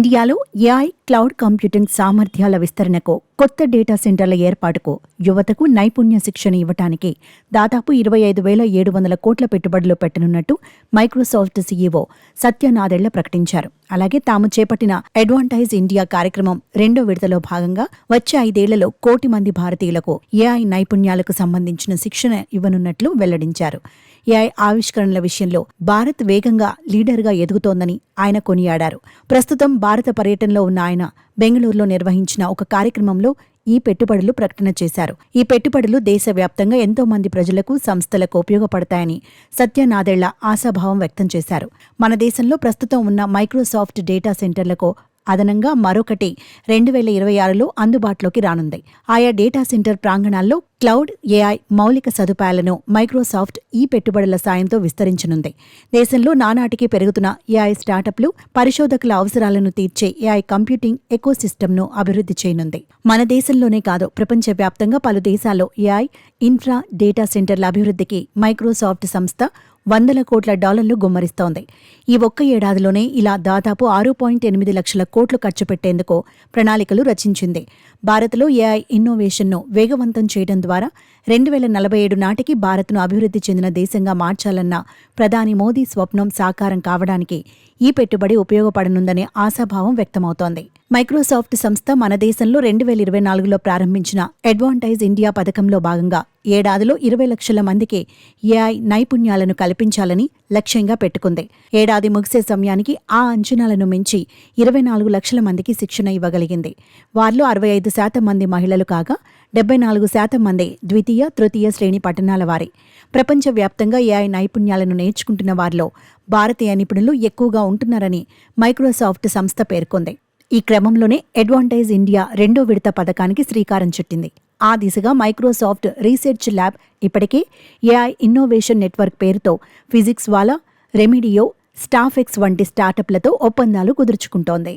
ఇండియాలో AI, cloud computing సామర్థ్యాల విస్తరణకు, కొత్త డేటా సెంటర్ల ఏర్పాటుకు, యువతకు నైపుణ్య శిక్షణ ఇవ్వటానికి దాదాపు 25,700 కోట్ల పెట్టుబడులు పెట్టనున్నట్టు మైక్రోసాఫ్ట్ సీఈఓ సత్య నాదెళ్ల ప్రకటించారు. అలాగే తాము చేపట్టిన అడ్వాంటైజ్ ఇండియా కార్యక్రమం 2వ విడతలో భాగంగా వచ్చే 5 ఏళ్లలో 1 కోటి మంది భారతీయులకు ఏఐ నైపుణ్యాలకు సంబంధించిన శిక్షణ ఇవ్వనున్నట్లు వెల్లడించారు. ఏఐ ఆవిష్కరణల విషయంలో భారత్ వేగంగా లీడర్గా ఎదుగుతోందని ఆయన కొనియాడారు. ప్రస్తుతం భారత పర్యటనలో ఉన్న ఆయన బెంగళూరులో నిర్వహించిన ఒక కార్యక్రమంలో ఈ పెట్టుబడులు ప్రకటన చేశారు. ఈ పెట్టుబడులు దేశవ్యాప్తంగా ఎంతో మంది ప్రజలకు, సంస్థలకు ఉపయోగపడతాయని సత్య నాదెళ్ల ఆశాభావం వ్యక్తం చేశారు. మన దేశంలో ప్రస్తుతం ఉన్న మైక్రోసాఫ్ట్ డేటా సెంటర్లకు అదనంగా మరొకటి 2026లో అందుబాటులోకి రానుంది. ఆయా డేటా సెంటర్ ప్రాంగణాల్లో క్లౌడ్, ఏఐ మౌలిక సదుపాయాలను మైక్రోసాఫ్ట్ ఈ పెట్టుబడుల సాయంతో విస్తరించనుంది. దేశంలో నానాటికి పెరుగుతున్న ఏఐ స్టార్టప్లు, పరిశోధకుల అవసరాలను తీర్చే ఏఐ కంప్యూటింగ్ ఎకోసిస్టమ్ను అభివృద్ధి చేయనుంది. మన దేశంలోనే కాదు, ప్రపంచవ్యాప్తంగా పలు దేశాల్లో ఏఐ ఇన్ఫ్రా డేటా సెంటర్ల అభివృద్ధికి మైక్రోసాఫ్ట్ సంస్థ $100 కోట్ల గుమ్మరిస్తోంది. ఈ ఒక్క ఏడాదిలోనే ఇలా దాదాపు 6.8 లక్షల కోట్లు ఖర్చు పెట్టేందుకు ప్రణాళికలు రచించింది. భారత్లో ఏఐ ఇన్నోవేషన్ను వేగవంతం చేయడం ద్వారా 2047 నాటికి భారత్ను అభివృద్ధి చెందిన దేశంగా మార్చాలన్న ప్రధాని మోదీ స్వప్నం సాకారం కావడానికి ఈ పెట్టుబడి ఉపయోగపడనుందనే ఆశాభావం వ్యక్తమవుతోంది. మైక్రోసాఫ్ట్ సంస్థ మన దేశంలో 2024లో ప్రారంభించిన అడ్వాంటైజ్ ఇండియా పథకంలో భాగంగా ఏడాదిలో 20 లక్షల మందికి ఏఐ నైపుణ్యాలను కల్పించాలని లక్ష్యంగా పెట్టుకుంది. ఏడాది ముగిసే సమయానికి ఆ అంచనాలను మించి 24 లక్షల మందికి శిక్షణ ఇవ్వగలిగింది. వారిలో 65% మంది మహిళలు కాగా 74% మంది ద్వితీయ, తృతీయ శ్రేణి పట్టణాల వారి. ప్రపంచవ్యాప్తంగా ఏఐ నైపుణ్యాలను నేర్చుకుంటున్న వారిలో భారతీయ నిపుణులు ఎక్కువగా ఉంటున్నారని మైక్రోసాఫ్ట్ సంస్థ పేర్కొంది. ఈ క్రమంలోనే అడ్వాంటైజ్ ఇండియా 2వ విడత పథకానికి శ్రీకారం చుట్టింది. ఆ దిశగా మైక్రోసాఫ్ట్ రీసెర్చ్ ల్యాబ్ ఇప్పటికే ఏఐ ఇన్నోవేషన్ నెట్వర్క్ పేరుతో ఫిజిక్స్ వాలా, రెమిడియో, స్టాఫెక్స్ వంటి స్టార్టప్లతో ఒప్పందాలు కుదుర్చుకుంటోంది.